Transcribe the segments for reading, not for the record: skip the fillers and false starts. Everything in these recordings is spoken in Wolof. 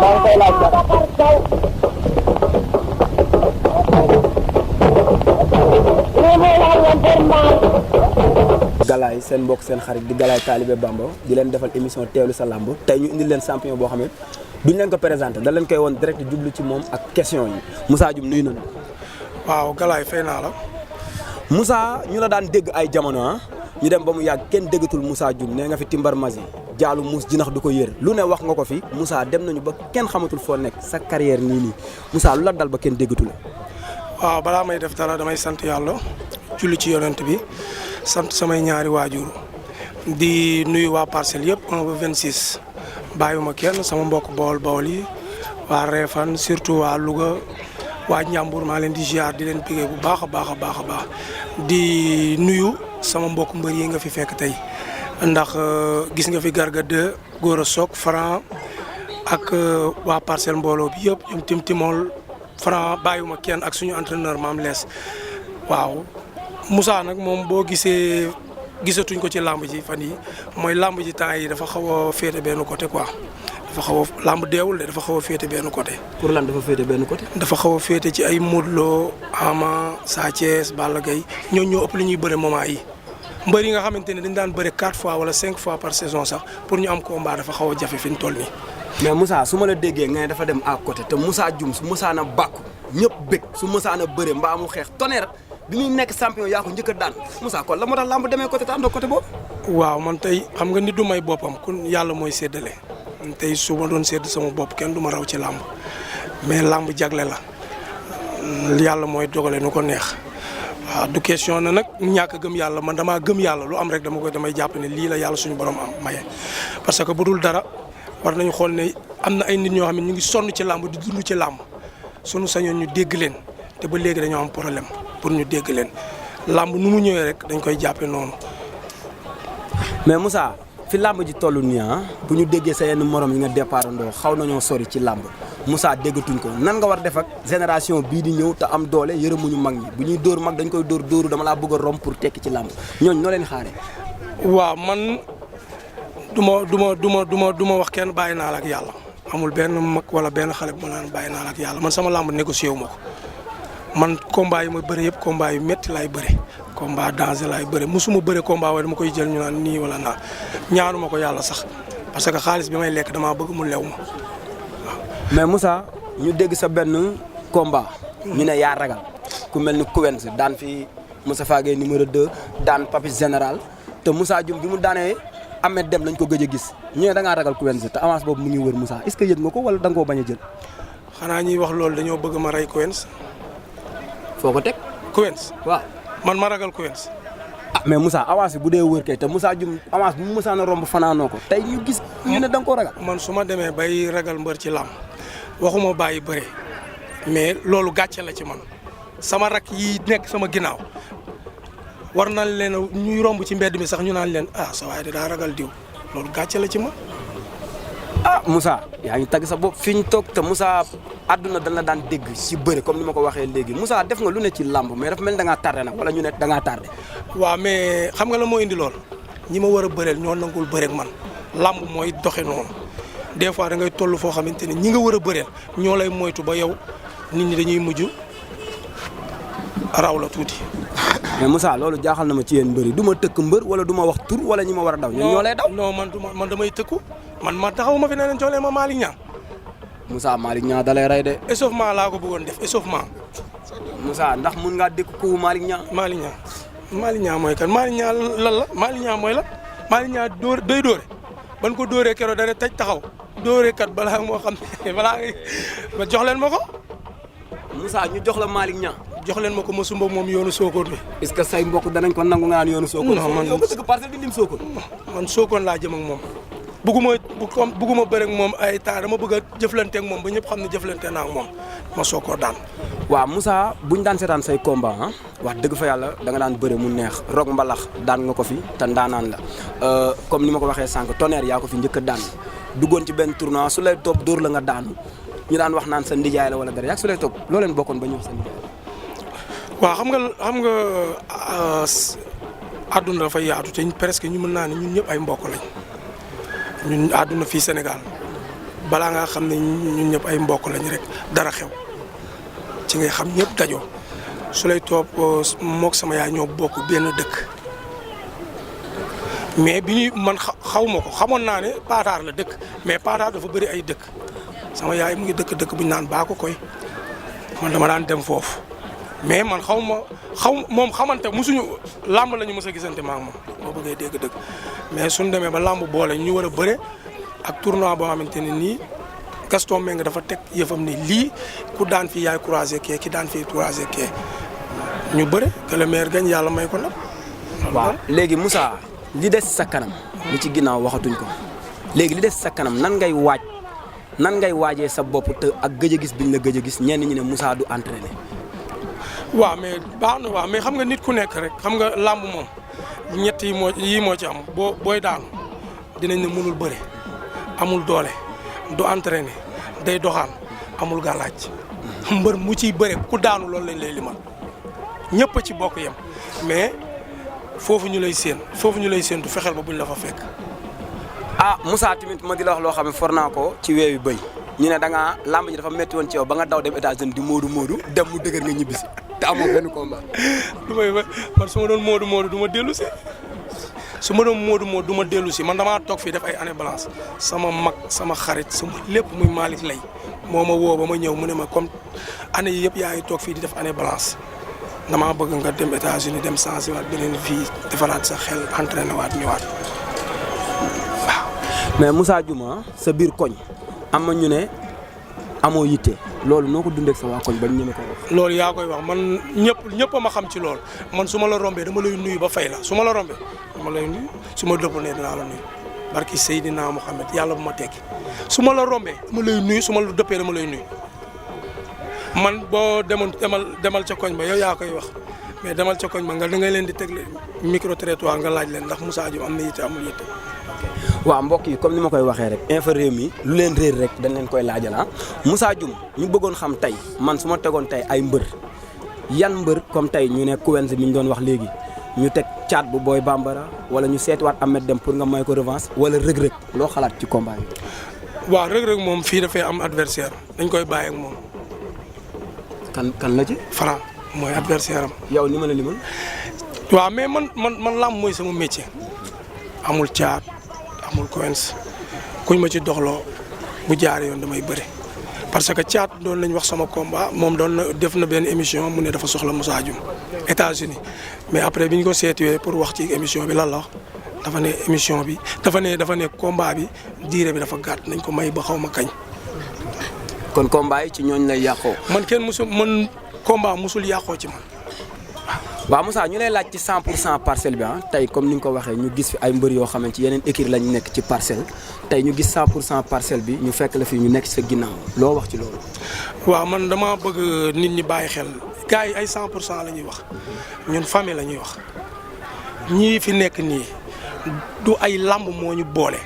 maa ngi koy laaj sax. Galaay seen mbokk seen xarit di Galaay Talibé Bamba di leen defal émission teewlu sa lamb tey ñu indil leen champion boo xam ne duñ leen ko présenté da leen koy woon direct jublu ci moom ak question yi Moussa Dioum nuyu nañu. waaw Galaay fay naa la. Moussa ñu la daan dégg ay jamono ñu dem ba mu yàgg kenn déggatul Moussa Dioum nee nga fi Timbar Masi jaalu muus jinax du ko yër lu ne wax nga ko fi Moussa dem nañu ba kenn xamatul foo nekk sa carrière nii Moussa lu la dal ba kenn déggatu la. waaw balaa may def dara damay sant yàlla julli ci yonent bi sant samay ñaari waajur di nuyu waa parcelle yëpp 1 ba 26 bàyyiwuma kenn sama mbokk Bawol yi waa Réfane surtout waa Louga waa Njàmbur maa leen di ziar di leen bégee bu baax a baax a baax a baax di nuyu sama mbokk mbër yi nga fi fekk tey ndax gis nga fi Garga 2 Gora Sock Franc ak waa parcelle mbooloo bi yëpp ñoom tim timol Franc bàyyiwuma kenn ak suñu entraîneur Mame Less waaw Moussa nag moom boo gisatuñ ko ci làmb ji fan yi mooy làmb ji temps yi dafa xaw a féete benn côté quoi dafa xaw a làmb deewul de dafa xaw a féete benn côté. pour lan dafa féete benn côté. dafa xaw a féete ci ay Modou Lo Ama Sa Thiès Balla Gaye ñooñu ñoo ëpp li ñuy bëre moment yi mbër yi nga xamante ne dañ daan bëre 4 fois wala 5 fois par saison sax pour ñu am combat dafa xaw a jafe fi ñu toll nii. mais Moussa su ma la déggee nga ne dafa dem à côté te Moussa Dioum su Moussa na bàkku ñëpp bëgg su Moussa na bëre mbaa mu xeex Tonnerre bi muy nekk champion yaa ko njëkk a daan Moussa kon la moo tax lamb demee côté te àndoo côté boobu. waaw man tey xam nga nit du may boppam kun yàlla mooy séddale tey su ma doon sédd sama bopp kenn du ma raw ci làmb mais làmb jagle la yàlla mooy dogale nu ko neex waaw du question na nag ñàkk gëm yàlla man damaa gëm yàlla lu am rek damay jàpp ne lii la yàlla suñu borom am maye. parce que bu dul dara war nañu xool ne am na ay nit ñoo xam ne ñu ngi sonn ci làmb di dund ci làmb suñu sañoon ñu dégg leen te ba léegi dañoo am problème pour ñu dégg leen làmb nu mu ñëwee rek dañ koy jàppe noonu. mais Moussa fi làmb ji toll nii bu ñu déggee sa yenn morom yi nga départ ndoo xaw nañoo sori ci làmb Moussa déggatuñ ko nan nga war def ak génération bii di ñëw te am doole yërëmuñu mag ñi bu ñuy dóor mag dañ koy dóoru dama laa bëgg a romb pour tekki ci làmb ñooñu noo leen xaaree. waaw man du ma wax kenn bàyyi naa la ak yàlla amul benn mag wala benn xale bu ma naan bàyyi naa la ak yàlla man sama làmb négocié wu ma ko man combat yi ma bëre yëpp combat yu métti laay bëre combat danger laay bëre musuma bëre combat waaye dama koy jël ñu naan nii wala naa ñaanuma ko yàlla sax parce que xaalis bi may lekk damaa bëgg mu lew ma waaw. mais Moussa ñu dégg sa benn combat. ñu ne yaa ragal ku mel ni Quench daan fi Moustapha Gueye numéro 2 daan Papis Général te Moussa Dioum bi mu daanee Ahmed Dem lañ ko gëj a gis ñu ne da ngaa ragal Quench te avance boobu mu ngi wër Moussa est-ce que yëg nga ko wala da nga koo bañ a jël. xanaa ñuy wax loolu dañoo bëgg ma rey Quench. foo ko teg. Quench waaw man ma ragal Quench. ah mais Moussa avance bi bu dee wër kay te Moussa Dioum avance bi mu Moussa na romb fanaanoo ko tey ñu gis ñu ne da nga koo ragal. man su ma demee bay ragal mbër ci làmb waxuma bàyyi bëre mais loolu gàcce la ci man sama rak yi nekk sama ginnaaw war nañ leen ñuy romb ci mbedd mi sax ñu naan leen sa waay daa ragal diw loolu gàcce la ci man. Moussa yaa ngi tagg sa bopp fi ñu toog te Moussa àdduna dana daan dégg ci bëre comme ni ma ko waxee léegi Moussa def nga lu ne ci làmb mais dafa mel ni da ngaa tardé nag wala ñu ne da ngaa tardé. waaw mais xam nga la moo indi lool ñi ma war a bëreel ñoo nangul bëreeg man làmb mooy doxe noonu des fois da ngay toll foo xamante ne ñi nga war a bëreel ñoo lay moytu ba yow nit ñi dañuy mujj raw la tuuti. mais Moussa loolu jaaxal na ma ci yéen mbëri du ma tëkk mbër wala du ma wax tur wala ñi ma war a daw. ñoo lay daw non man damay tëkku man taxaw ma fi ne leen jox leen ma Malick Niang. Moussa Malick Niang da lay rey de. échauffement laa ko bëggoon def échauffement. Moussa ndax mun ngaa dékk ku Malick Niang. Malick Niang mooy kan Malick Niang lan la Malick Niang mooy la Malick Niang day dóore ban ko dóoree keroog dana taj taxaw dóoree kat balaa moo xam ne balaa nga jox leen ma ko. Moussa ñu jox la Malick Niang. jox leen ma ko ma sumba moom yoonu Sokone bi. est-ce que say mbokk danañ ko nangu nga naan yoonu Sokone. non man yow nga dëgg parcelle di lim Sokone. man Sokone laa jëm ak moom. bugguma bëre ak moom ay temps dama bëgg a jëflante ak moom ba ñëpp xam ne jëflante naa ak moom ma soog koo daan. waaw Moussa buñ daan seetaan say combat wax dëgg fa yàlla da nga daan bëre mu neex Rock Mbalax daan nga ko fi te ndaanaan la comme ni ma ko waxee sànq Tonnerre yaa ko fi njëkk a daan duggoon ci benn tournoi su lay topp dóor la nga daanu ñu daan wax naan sa ndijaay la wala dara yaa su lay topp loo leen bokkoon ba ñu wax sa ndijaay. waaw xam nga àdduna dafa yaatu te presque ñu mën naa ne ñun ñëpp ay mbokk lañ ñun àdduna fii Sénégal balaa ngaa xam ne ñun ñëpp ay mbokk lañ rek dara xew ci ngay xam ñëpp dajoo su lay topp mook sama yaay ñoo bokk benn dëkk mais bi ñuy man xaw ma ko xamoon naa ne Patar la dëkk mais Patar dafa bëri ay dëkk sama yaay mu ngi dëkk bu ñu naan baa ko koy man dama daan dem foofu mais man xaw moom xamante musuñu làmb la ñu mës a gisante ma ak moom moo bëggee dégg dëgg mais suñ demee ba làmb boole ñu war a bëre ak tournoi boo xamante ne nii Gaston Mbengue dafa teg yëfam ni lii ku daan fi yaay croisé kee ki daan fi croisé kee ñu bëre que le maire gagne yàlla may ko nag. waaw léegi Moussa li des sa kanam. li ci ginnaaw waxatuñ ko léegi li des sa kanam nan ngay waajee sa bopp te ak gëj a gis biñ la gëj a gis ñenn ñi ne Moussa du entraîné. waaw mais baax na waaw mais xam nga nit ku nekk rek xam nga làmb moom ñett yi moo ci am booy daanu dinañ ne mënul bëre amul doole du entraîné day doxaan amul gàllaaj mbër mu ciy bëre ku daanu loolu lañ lay limal ñëpp a ci bokk yem mais foofu ñu lay séen du fexeel ba buñ la fa fekk. ah Moussa tamit ma di la wax loo xam ne for naa ko ci weewi bëy ñu ne da ngaa làmb ji dafa métti woon ci yow ba nga daw dem États-Unis di moodu dem mu dëgër nga ñibbisi te amoo benn combat. man su ma doon moodu du ma dellu si su ma doon moodu du ma dellu si man damaa toog fii def ay année blanche sama mag sama xarit sama lépp muy Malick Lay moo ma woo ba ma ñëw mu ne ma comme année yi yëpp yaa ngi toog fii di def année blanche damaa bëgg nga dem États-Unis dem changé waat beneen vie defaraat sa xel entraîné waat ñëwaat waaw. mais Moussa Dioum sa biir koñ am na ñu ne amoo yitte loolu noo ko dundee ak sa waa koñ bañ ñeme ko wax. loolu yaa koy wax man ñëpp a ma xam ci loolu man su ma la rombee dama lay nuyu ba fay la su ma la rombee dama lay nuyu su ma dëpp ne dinaa la nuyu barki Seydina Mouhamed yàlla bu ma tekki su ma la rombee dama lay nuyu su ma la dëppee dama lay nuyu man boo demal ca koñ ba yow yaa koy wax mais demal ca koñ ba nga da ngay leen di teg micro trottoir nga laaj leen ndax Moussa Dioum am na yitte amul yitte. waaw mbokk yi comme ni ma koy waxee rek Infos Rewmi lu leen réer rek dañ leen koy laajal Moussa Dioum ñu bëggoon xam tey man su ma tegoon tey ay mbër yan mbër comme tey ñu ne Quench mi ñu doon wax léegi ñu teg caat bu Boy Bambara wala ñu seetiwaat Ahmed Deme pour nga may ko revanche wala rëg-rëg loo xalaat ci combat yi. waaw rëg-rëg moom fii dafay am adversaire dañ koy bàyyi ak moom. kan la ci. Franc mooy adversaire am. yow ni ma la limal. waaw mais man làmb mooy sama métier amul caat. amul Quench kuñ ma ci doxloo bu jaaree yoon damay bëre parce que caat doon nañ wax sama combat moom def na benn émission mu ne dafa soxla Moussa Dioum États-Unis mais après bi ñu ko seetiwee pour wax ci émission bi lan la wax dafa ne émission bi dafa ne combat bi diire bi dafa gàtt nañ ko may ba xaw ma kañ. kon combat yi ci ñooñ lay yàqoo. man combat musul yàqoo ci man. waaw Moussa ñu lay laaj ci 100% parcelle bi tey comme ni nga ko waxee ñu gis fi ay mbër yoo xamante ci yeneen écurie lañ nekk ci parcelle tey ñu gis 100% parcelle bi ñu fekk la fi ñu nekk ci sa ginnaaw loo wax ci loolu. waaw man dama bëgg nit ñi bàyyi xel gars yi ay 100% la ñuy wax ñun famille la ñuy wax ñii fi nekk nii du ay lamb moo ñu boole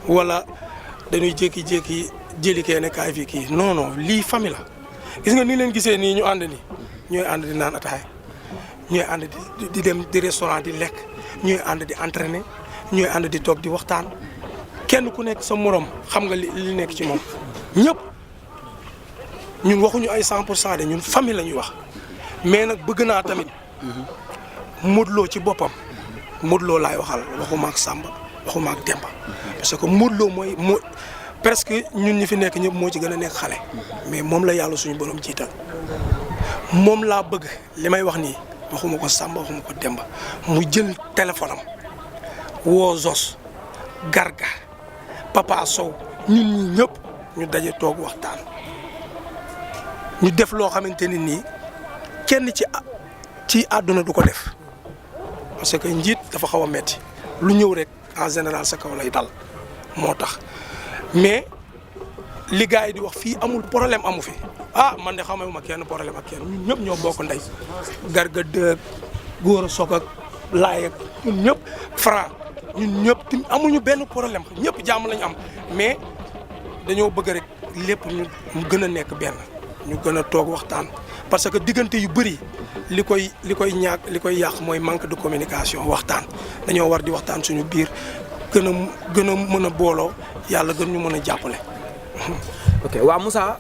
wala dañuy jékki-jékki jëli kee ne kaay fii kii non lii famille la gis nga ni leen gisee nii ñu ànd nii ñooy ànd di naan ataay. ñooy ànd di dem di restaurant di lekk ñooy ànd di entraîner ñooy ànd di toog di waxtaan kenn ku nekk sa morom xam nga li nekk ci moom ñëpp ñun waxuñu ay 100% de ñun famille la ñuy wax mais nag bëgg naa tamit Modou Lo ci boppam Modou Lo laay waxal waxuma ak Samba waxuma ak Demba parce que Modou Lo presque ñun ñi fi nekk ñëpp moo ci gën a nekk xale mais moom la yàlla suñu borom jiital moom laa bëgg li may wax nii. waxuma ko Samba waxuma ko Demba mu jël téléphone am woo Zos Garga Papa Sow ñun ñi ñëpp ñu daje toog waxtaan ñu def loo xamante ne nii kenn ci àdduna du ko def parce que njiit dafa xaw a metti lu ñëw rek en général sa kaw lay dal moo tax mais li gars yi di wax fii amul problème amu fi. man de xamuma kenn problème ak kenn ñun ñëpp ñoo bokk ndey Garga de góor a soog ak laay ak ñun ñëpp Franc ñun ñëpp amuñu benn problème ñëpp jàmm lañu am mais dañoo bëgg rek lépp ñu gën a nekk benn ñu gën a toog waxtaan parce que diggante yu bëri li koy yàq mooy manque de communication waxtaan dañoo war di waxtaan suñu biir gën a mën a booloo yàlla gën ñu mën a jàppale ok waaw Moussa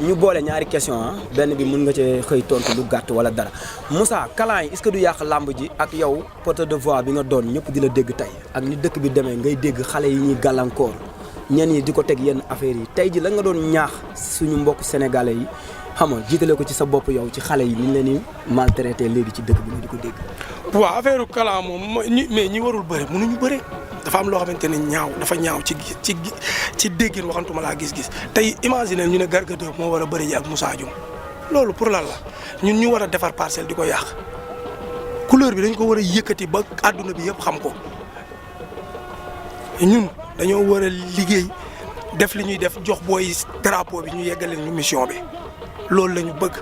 ñu boole ñaari question benn bi mun nga cee xëy tontu lu gàtt wala dara Moussa kalaan yi est-ce que du yàq làmb ji ak yow porte de voix bi nga doon ñëpp di la dégg tey ak ni dëkk bi demee ngay dégg xale yi ñuy gàllankoor ñenn yi di ko teg yenn affaires yi tey ji la nga doon ñaax suñu mbokk sénégalais yi xam nga jiitale ko ci sa bopp yow ci xale yi ni ñu leen di maltraité léegi ci dëkk bi nga di ko dégg. waaw affaire kalaan moom ñi warul bëre mënuñu bëre dafa am loo xamante ne dafa ñaaw ci déggin waxantuma laa gis-gis tey imaginer ñu ne Garga 2 moo war a bëri ji ak Moussa Dioum loolu pour lan la ñun ñu war a defar Parcelles di ko yàq couleur bi dañ ko war a yëkkati ba àdduna bi yëpp xam ko ñun dañoo war a liggéey def li ñuy def jox booy drapeau bi ñu yeggaleen ñu mission bi loolu la ñu bëgg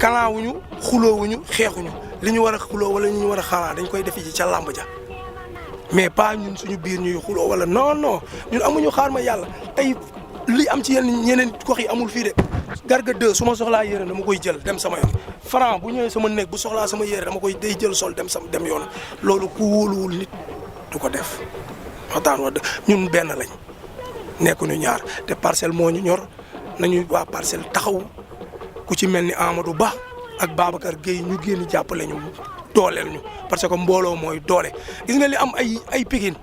kalaawuñu xuloowuñu xeexuñu li ñu war a xuloo wala ñu war a xalaa dañ koy defi ci ca làmb ja mais pas ñun suñu biir ñuy xuloo wala non ñun amuñu xaar ma yàlla tey li am ci ñeneen gox yi amul fii de Garga 2 su ma soxlaa yére dama koy jël dem sama yoon Franc bu ñëwee sama néeg bu soxlaa sama yére dama koy day jël sol dem yoon loolu ku wóoluwul nit du ko def waxtaan wa ñun benn lañ nekkuñu ñaar te Parcelles moo ñu ñor nañu waa Parcelles taxaw ku ci mel ni Amadou Ba ak Babacar Gueye ñu génn jàppale ñu dooleel ñu parce que mbooloo mooy doole gis nga li am ay Pikine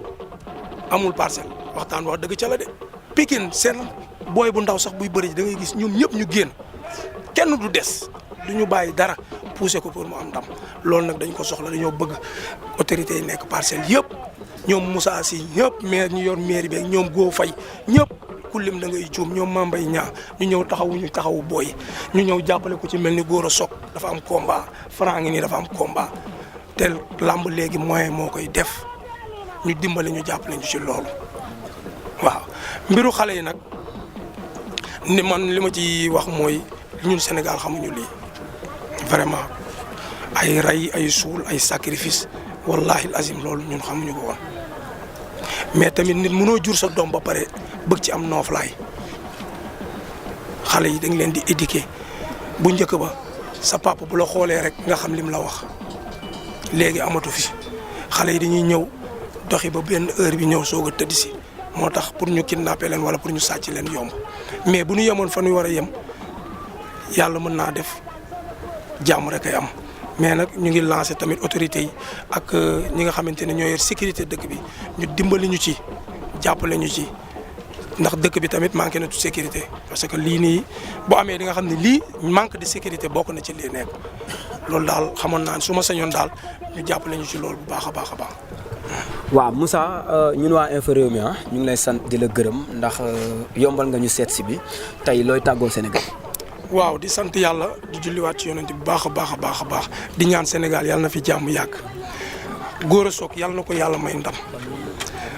amul Parcelles waxtaan wax dëgg ca la de Pikine seen booy bu ndaw sax buy bëri da ngay gis ñoom ñëpp ñu génn kenn du des du ñu bàyyi dara poussé ko pour mu am ndam loolu nag dañ ko soxla dañoo bëgg autorités yi nekk Parcelles yëpp ñoom Moussa Sy ñëpp maire ñu yor mairie beeg ñoom Go Faye ñëpp ku lim da ngay juum ñoom Mambay ñaa ñu ñëw taxawu booy ñu ñëw jàppale ko ci mel ni Gora Sock dafa am combat Franc ngi nii dafa am combat te lamb léegi moyen moo koy def ñu dimbali ñu jàppale ñu ci loolu waaw mbiru xale yi nag ni man li ma ci wax mooy ñun Sénégal xamuñu lii vraiment ay rey ay suul ay sacrifice wallahi azim loolu ñun xamuñu ko woon mais tamit nit mënoo jur sa doom ba pare bëgg ci am nooflaay xale yi dañ leen di éduquer bu njëkk ba sa papa bu la xoolee rek nga xam lim la wax léegi amatu fi xale yi dañuy ñëw doxi ba benn heure bi ñëw soog a tëdd si moo tax pour ñu kidnapper leen wala pour ñu sàcc leen yomb mais bu ñu yemoon fa ñu war a yem yàlla mën naa def jàmm rek ay am mais nag ñu ngi lancé tamit autorités yi ak ñi nga xamante ne ñoo yor sécurité dëkk bi ñu dimbali ñu ci jàppale ñu ci ndax dëkk bi tamit manqué na de sécurité parce que lii nii bu amee di nga xam ne lii manque de sécurité bokk na ci lii nekk loolu daal xamoon naa su ma sañoon daal ñu jàppale ñu ci loolu bu baax a baax a baax. waaw Moussa ñun waa Infos Rewmi ñu ngi lay sant di la gërëm ndax yombal nga ñu seet si bi tey looy tàggoo Sénégal. waaw di sant yàlla di julliwaat ci yonent bu baax a baax di ñaan Sénégal yàlla na fi jàmm yàgg Gora Sock yàlla na ko yàlla may ndam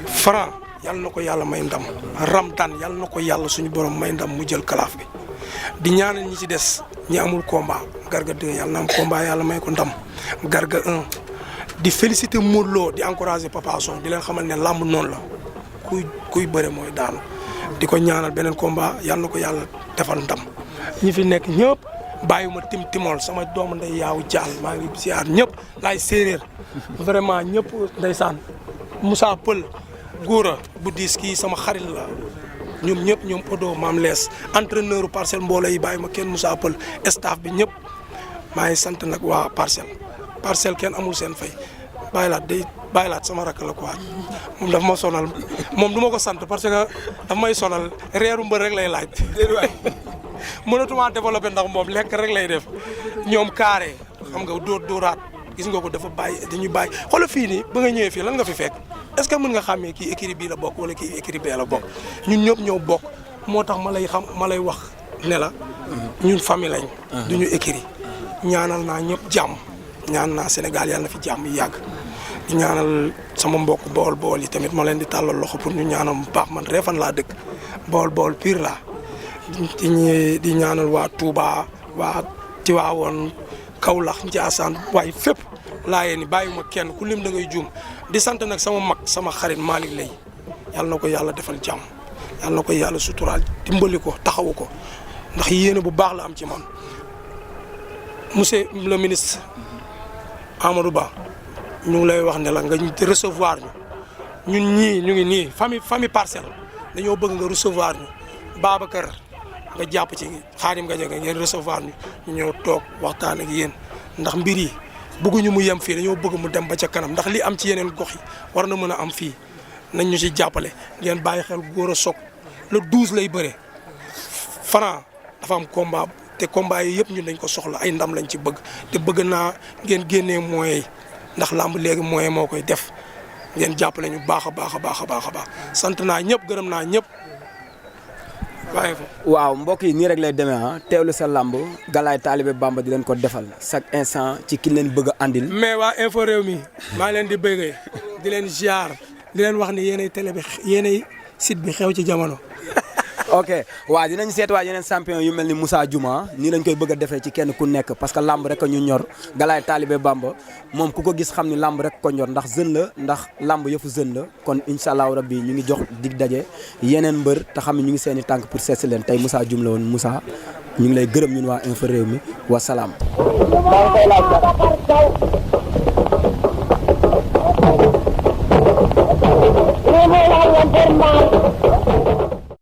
Franc yàlla na ko yàlla may ndam Ramdan yàlla na ko yàlla suñu borom may ndam mu jël kalaaf bi di ñaanal ñi ci des ñi amul combat Garga 2 yàlla na am combat yàlla may ko ndam Garga 1 di féliciter Modou Lo di encourager Papa Sow di leen xamal ne làmb noonu la kuy bëre mooy daanu di ko ñaanal beneen combat yàlla na ko yàlla defal ndam ñi fi nekk ñëpp bàyyiwuma timol sama doomu nday yaaw jaal maa ngi siyaar ñëpp laay séeréer vraiment ñëpp ndeysaan Moussa Pël Gora bu diis kii sama xarit la ñoom ñëpp ñoom Odo maam lees entraîneur Parcelles mbooloo yi bàyyi ma kenn Moussa Pël staff bi ñëpp maa ngi sant nag waa Parcelles kenn amul seen fay bàyyi laat sama rakk la quoi moom daf ma sonal moom du ma ko sant parce que daf may sonal reeru mbër rek lay laaj mënatuma développé ndax moom lekk rek lay def ñoom carré xam nga dóoraat gis nga ko dafa dañuy bàyyi xoolal fii nii ba nga ñëwee fii lan nga fi fekk est-ce que mën nga xàmmee kii écurie bii la bokk wala kii écurie bee la bokk ñun ñëpp ñoo bokk moo tax ma lay wax ne la ñun famille lañ duñu écurie ñaanal naa ñëpp jàmm ñaan naa Sénégal yàlla na fi jàmm yi yàgg di ñaanal sama mbokk bool yi tamit ma leen di tàllal loxo pour ñu ñaanal bu baax man Réfane laa dëkk bool pire laa di ñaanal waa Touba waa Tivaouane Kaolack Ndiassane waaye fépp laayee ni bàyyiwuma kenn ku lim da ngay juum di sant nag sama mag sama xarit Malick Lay yàlla na ko yàlla defal jàmm yàlla na ko yàlla suturaal dimbali ko taxawu ko ndax yéene bu baax la am ci man monsieur le ministre Amadou Ba ñu ngi lay wax ne la nga recevoir ñu ñun ñii ñu ngi nii famille Parcelles dañoo bëgg nga recevoir ñu Babacar nga jàpp ci Xaadim nga jege ngeen recevoir ñu ñëw toog waxtaan ak yéen ndax mbir yi bëgguñu mu yem fii dañoo bëgg mu dem ba ca kanam ndax li am ci yeneen gox yi war na mën a am fii nañ ñu ci jàppale ngeen bàyyi xel Gora Sock le 12 lay bëre Franc dafa am combat te combat yi yëpp ñun dañ ko soxla ay ndam lañ ci bëgg te bëgg naa ngeen génnee moyens yi ndax làmb léegi moyen moo koy def ngeen jàppale ñu baax a baax a baax a baax a baax sant naa ñëpp gërëm naa ñëpp. waaw mbokk yi nii rek lay demee teewlu sa lamb Galaye Talibé Bamba di leen ko defal chaque instant ci ki leen bëgg a andil. mais waa info réew mi maa leen di bëggee di leen ziar di leen wax ni yéenay télé bi yéenay site bi xew ci jamono. ok waaw dinañ seet waa yeneen champion yu mel ni Moussa Diouma nii lañ koy bëgg a defee ci kenn ku nekk parce que lamb rek a ñu ñor Galaye Talibé Bamba moom ku ko gis xam ni lamb rek ko ñor ndax jeune la ndax lamb yëfu jeune la kon incha allahu rabbi ñu ngi jox dig daje yeneen mbër te xam ne ñu ngi seen i tànk pour seet si leen tey Moussa Dioum la woon Moussa ñu ngi lay gërëm ñun waa info réew mi wa salaam. Terima